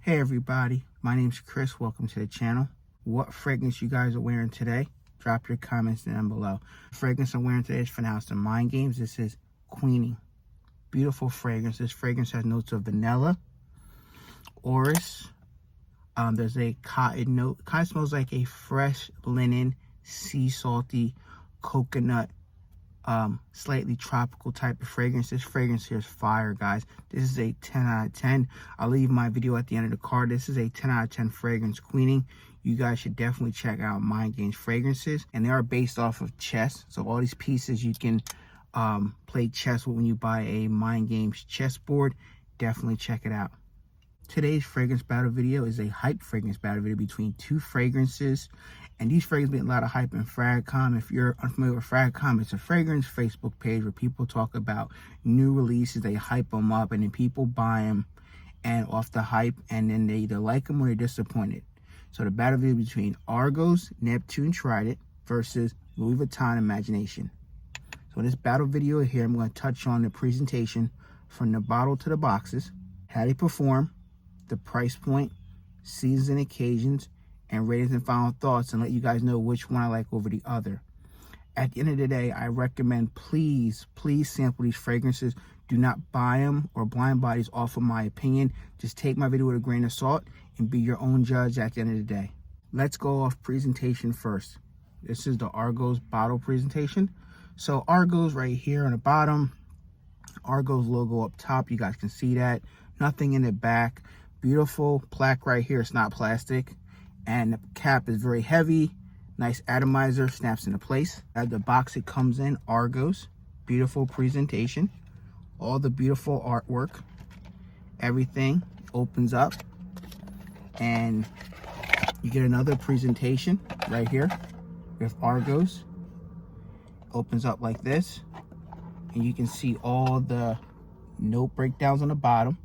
Hey everybody, my name's Chris. Welcome to the channel. What fragrance you guys are wearing today? Drop your comments down below. The fragrance I'm wearing today is pronounced in Mind Games. This is Queenie. Beautiful fragrance. This fragrance has notes of vanilla, orris. There's a cotton note. Kind of smells like a fresh linen, sea salty, coconut, slightly tropical type of fragrance. This fragrance here is fire, guys. This is a 10 out of 10. I'll leave my video at the end of the card. This is a 10 out of 10 fragrance Queening. You guys should definitely check out Mind Games fragrances, and they are based off of chess. So all these pieces you can play chess with when you buy a Mind Games chessboard. Definitely check it out. Today's fragrance battle video is a hype fragrance battle video between two fragrances. And these fragrances get a lot of hype in Fragcom. If you're unfamiliar with Fragcom, it's a fragrance Facebook page where people talk about new releases. They hype them up, and then people buy them and off the hype, and then they either like them or they're disappointed. So the battle video between Argos Neptune Trident versus Louis Vuitton Imagination. So in this battle video here, I'm going to touch on the presentation from the bottle to the boxes, how they perform, the price point, seasons and occasions, and ratings and final thoughts, and let you guys know which one I like over the other. At the end of the day, I recommend please sample these fragrances. Do not buy them or blind buy these off of my opinion. Just take my video with a grain of salt and be your own judge at the end of the day. Let's go off presentation first. This is the Argos bottle presentation. So Argos right here on the bottom, Argos logo up top, you guys can see that. Nothing in the back. Beautiful plaque right here. It's not plastic. And the cap is very heavy. Nice atomizer, snaps into place. At the box it comes in, Argos. Beautiful presentation. All the beautiful artwork. Everything opens up. And you get another presentation right here with Argos. Opens up like this. And you can see all the note breakdowns on the bottom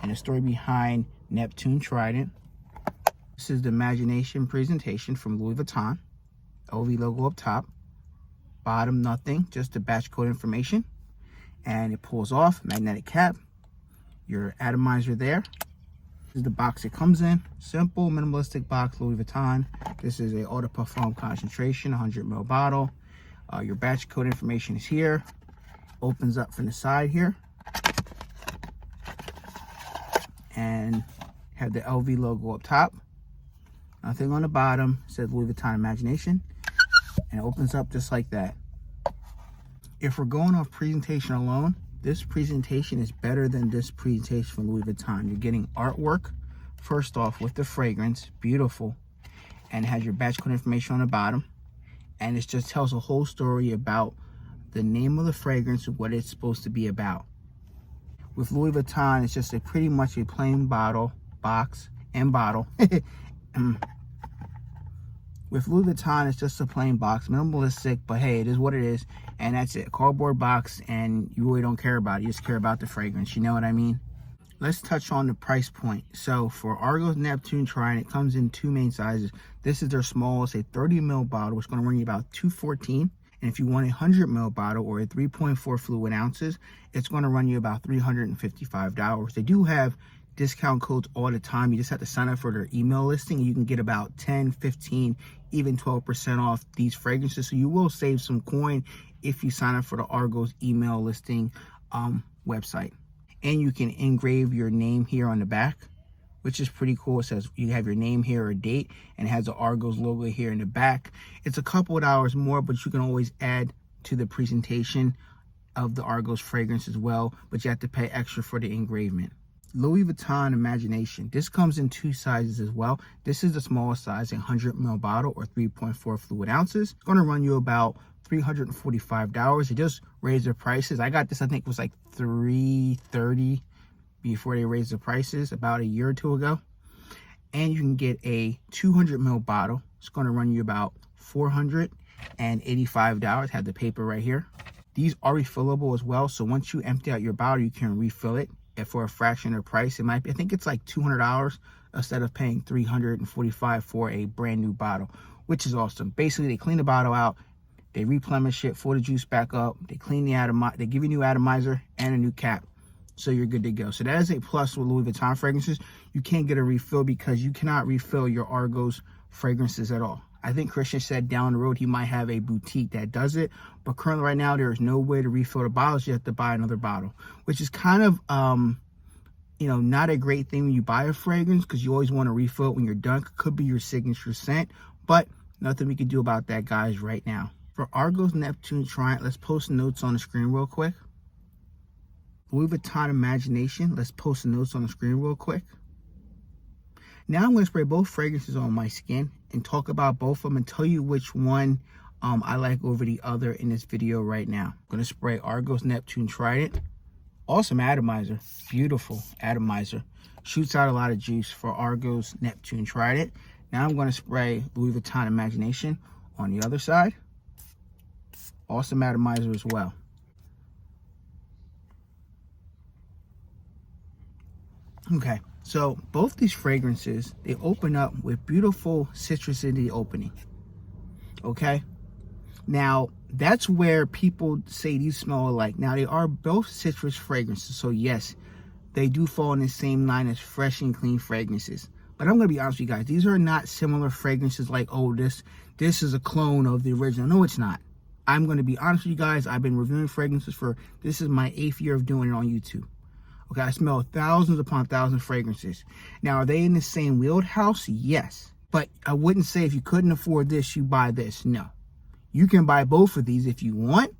and the story behind Neptune Trident. This is the Imagination presentation from Louis Vuitton. LV logo up top. Bottom, nothing, just the batch code information. And it pulls off, magnetic cap. Your atomizer there. This is the box it comes in. Simple, minimalistic box, Louis Vuitton. This is a Eau de Parfum concentration, 100 ml bottle. Your batch code information is here. Opens up from the side here. And have the LV logo up top. Nothing on the bottom. It says Louis Vuitton Imagination. And it opens up just like that. If we're going off presentation alone, this presentation is better than this presentation from Louis Vuitton. You're getting artwork, first off, with the fragrance. Beautiful. And it has your batch code information on the bottom. And it just tells a whole story about the name of the fragrance and what it's supposed to be about. With Louis Vuitton, it's just pretty much a plain bottle, box, and bottle. With Louis Vuitton, it's just a plain box, minimalistic, but hey, it is what it is, and that's it. Cardboard box, and you really don't care about it. You just care about the fragrance, you know what I mean? Let's touch on the price point. So for Argos Neptune Trident, it comes in two main sizes. This is their smallest, a 30 ml bottle, which is going to run you about $214. And if you want a 100 ml bottle or a 3.4 fluid ounces, it's going to run you about $355. They do have discount codes all the time. You just have to sign up for their email listing, and you can get about 10, 15, even 12% off these fragrances. So you will save some coin if you sign up for the Argos email listing website. And you can engrave your name here on the back, which is pretty cool. It says you have your name here or date, and it has the Argos logo here in the back. It's a couple of dollars more, but you can always add to the presentation of the Argos fragrance as well, but you have to pay extra for the engravement. Louis Vuitton Imagination. This comes in two sizes as well. This is the smallest size, a 100 ml bottle or 3.4 fluid ounces. It's going to run you about $345. They just raised their prices. I got this, I think it was like $330 before they raised the prices about a year or two ago. And you can get a 200 ml bottle. It's going to run you about $485. Have the paper right here. These are refillable as well. So once you empty out your bottle, you can refill it. And for a fraction of the price, it might be, I think it's like $200 instead of paying $345 for a brand new bottle, which is awesome. Basically, they clean the bottle out, they replenish it, fill the juice back up, they clean the atomizer, they give you a new atomizer and a new cap. So you're good to go. So that is a plus with Louis Vuitton fragrances. you can't get a refill because you cannot refill your Argos fragrances at all. I think Christian said down the road he might have a boutique that does it, but currently right now there is no way to refill the bottles. You have to buy another bottle, which is kind of not a great thing when you buy a fragrance, because you always want to refill it when you're done. It could be your signature scent, but nothing we can do about that, guys, right now. For Argos Neptune Trident, let's post notes on the screen real quick. Louis Vuitton Imagination, let's post the notes on the screen real quick. Now I'm going to spray both fragrances on my skin and talk about both of them and tell you which one I like over the other in this video right now. I'm going to spray Argos Neptune Trident. Awesome atomizer, beautiful atomizer. Shoots out a lot of juice for Argos Neptune Trident. Now I'm going to spray Louis Vuitton Imagination on the other side. Awesome atomizer as well. Okay, so both these fragrances, they open up with beautiful citrus in the opening. Okay, now that's where people say these smell alike. Now they are both citrus fragrances, so yes, they do fall in the same line as fresh and clean fragrances. But I'm going to be honest with you guys, these are not similar fragrances like, oh, this is a clone of the original. No, it's not. I'm going to be honest with you guys, I've been reviewing fragrances this is my 8th year of doing it on YouTube. Okay, I smell thousands upon thousands of fragrances. Now, are they in the same wheelhouse? Yes. But I wouldn't say if you couldn't afford this, you buy this. No. You can buy both of these if you want,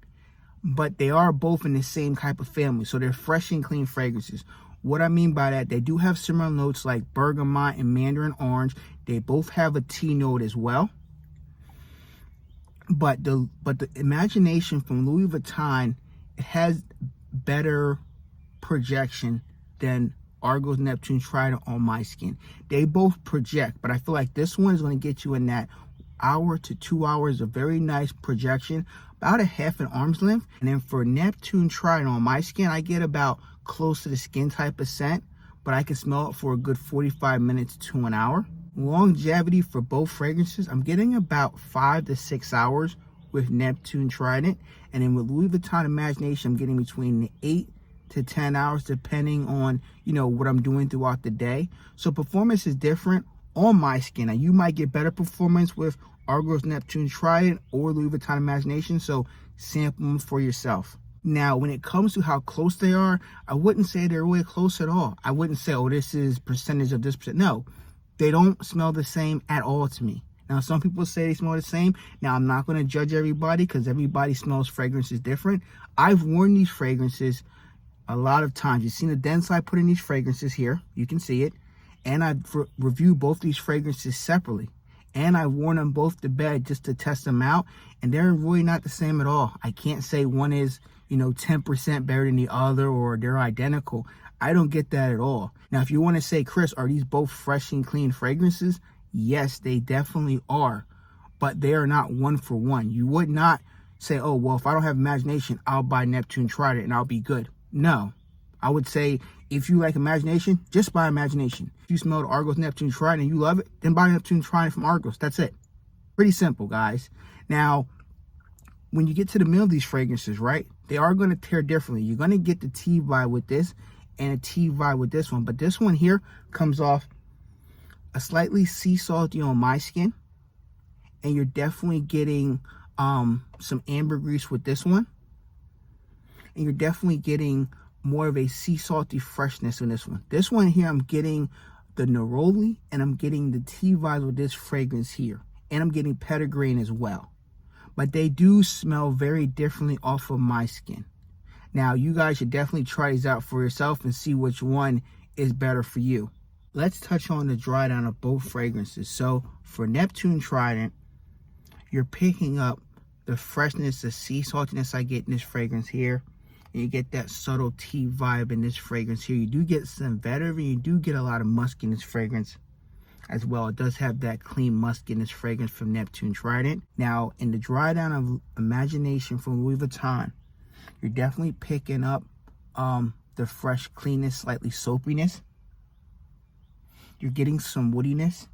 but they are both in the same type of family. So they're fresh and clean fragrances. What I mean by that, they do have similar notes like bergamot and mandarin orange. They both have a tea note as well. But the Imagination from Louis Vuitton, it has better projection than Argos Neptune Trident on my skin. They both project, but I feel like this one is going to get you in that hour to 2 hours of very nice projection, about a half an arm's length. And then for Neptune Trident on my skin, I get about close to the skin type of scent, but I can smell it for a good 45 minutes to an hour. Longevity for both fragrances, I'm getting about 5 to 6 hours with Neptune Trident, and then with Louis Vuitton Imagination, I'm getting between 8 to 10 hours depending on what I'm doing throughout the day. So performance is different on my skin. Now you might get better performance with Argos Neptune Trident or Louis Vuitton Imagination, so sample them for yourself. Now when it comes to how close they are, I wouldn't say they're really close at all. I wouldn't say, oh, this is percentage of this percent. No, they don't smell the same at all to me. Now some people say they smell the same. Now I'm not going to judge everybody because everybody smells fragrances different. I've worn these fragrances a lot of times. You've seen the dents I put in these fragrances here. You can see it. And I've reviewed both these fragrances separately. And I've worn them both to bed just to test them out. And they're really not the same at all. I can't say one is, 10% better than the other or they're identical. I don't get that at all. Now, if you want to say, Chris, are these both fresh and clean fragrances? Yes, they definitely are. But they are not one for one. You would not say, oh, well, if I don't have Imagination, I'll buy Neptune Trident and I'll be good. No, I would say if you like Imagination, just buy Imagination. If you smell the Argos Neptune Trident and you love it, then buy Neptune Trident from Argos. That's it. Pretty simple, guys. Now, when you get to the middle of these fragrances, right, they are going to pair differently. You're going to get the tea vibe with this and a tea vibe with this one. But this one here comes off a slightly sea salty on my skin. And you're definitely getting some ambergris with this one. And you're definitely getting more of a sea salty freshness in this one. This one here, I'm getting the neroli and I'm getting the tea vibes with this fragrance here. And I'm getting petitgrain as well. But they do smell very differently off of my skin. Now, you guys should definitely try these out for yourself and see which one is better for you. Let's touch on the dry down of both fragrances. So for Neptune Trident, you're picking up the freshness, the sea saltiness I get in this fragrance here. And you get that subtle tea vibe in this fragrance here. You do get some vetiver, you do get a lot of musk in this fragrance as well. It does have that clean musk in this fragrance from Neptune Trident. Now, in the dry down of Imagination from Louis Vuitton, you're definitely picking up the fresh cleanness, slightly soapiness. You're getting some woodiness.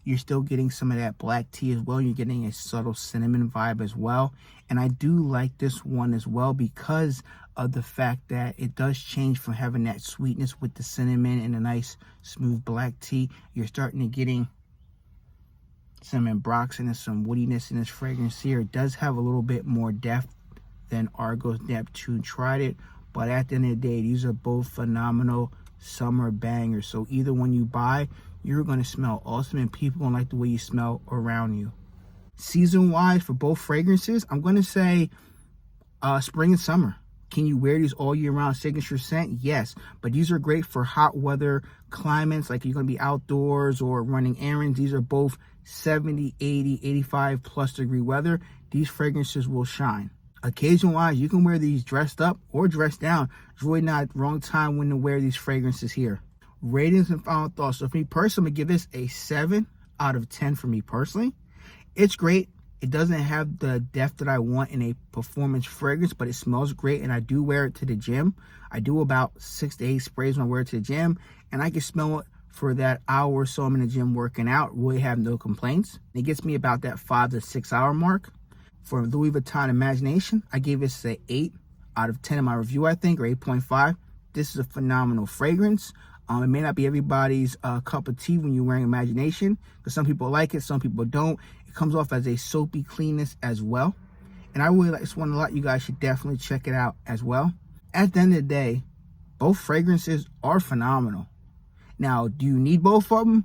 You're still getting some of that black tea as well. You're getting a subtle cinnamon vibe as well. And I do like this one as well because of the fact that it does change from having that sweetness with the cinnamon and a nice smooth black tea. You're starting to getting some ambroxan and some woodiness in this fragrance here. It does have a little bit more depth than Argo's Neptune Tried It, but at the end of the day, these are both phenomenal summer bangers. So either one you buy, you're going to smell awesome and people going to like the way you smell around you. Season wise for both fragrances, I'm going to say spring and summer. Can you wear these all year round signature scent? Yes, but these are great for hot weather climates, like you're going to be outdoors or running errands. These are both 70, 80, 85 plus degree weather. These fragrances will shine. Occasion wise, you can wear these dressed up or dressed down. It's really not wrong time when to wear these fragrances here. Ratings and final thoughts. So for me personally, I'm going to give this a 7 out of 10 for me personally. It's great. It doesn't have the depth that I want in a performance fragrance, but it smells great, and I do wear it to the gym. I do about 6 to 8 sprays when I wear it to the gym, and I can smell it for that hour or so I'm in the gym working out. Really have no complaints. It gets me about that 5 to 6 hour mark. For Louis Vuitton Imagination, I gave this an 8 out of 10 in my review, I think, or 8.5. This is a phenomenal fragrance. It may not be everybody's cup of tea when you're wearing Imagination, because some people like it, some people don't. It comes off as a soapy cleanness as well. And I really like this one a lot. You guys should definitely check it out as well. At the end of the day, both fragrances are phenomenal. Now, do you need both of them?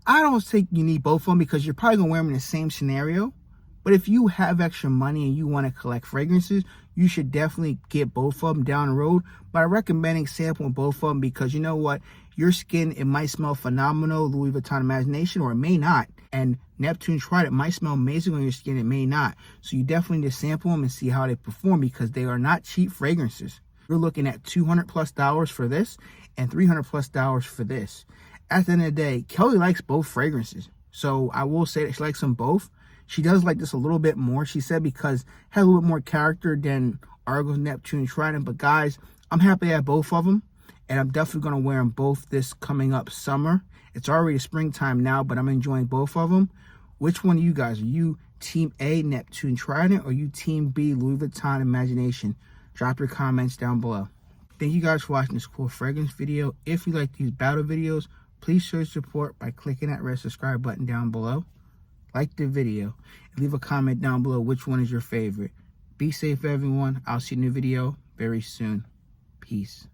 I don't think you need both of them because you're probably going to wear them in the same scenario. But if you have extra money and you want to collect fragrances, you should definitely get both of them down the road. But I'm recommending sampling both of them because you know what? Your skin, it might smell phenomenal, Louis Vuitton Imagination, or it may not. And Neptune Tried It might smell amazing on your skin, it may not. So you definitely need to sample them and see how they perform because they are not cheap fragrances. You're looking at $200+ for this and $300+ for this. At the end of the day, Kelly likes both fragrances. So I will say that she likes them both. She does like this a little bit more, she said, because it has a little bit more character than Argo's Neptune Tried It. But guys, I'm happy to have both of them. And I'm definitely going to wear them both this coming up summer. It's already springtime now, but I'm enjoying both of them. Which one of you guys? Are you Team A, Neptune Tried It, or you Team B, Louis Vuitton Imagination? Drop your comments down below. Thank you guys for watching this cool fragrance video. If you like these battle videos, please show your support by clicking that red subscribe button down below. Like the video and leave a comment down below which one is your favorite. Be safe, everyone. I'll see you in a new video very soon. Peace.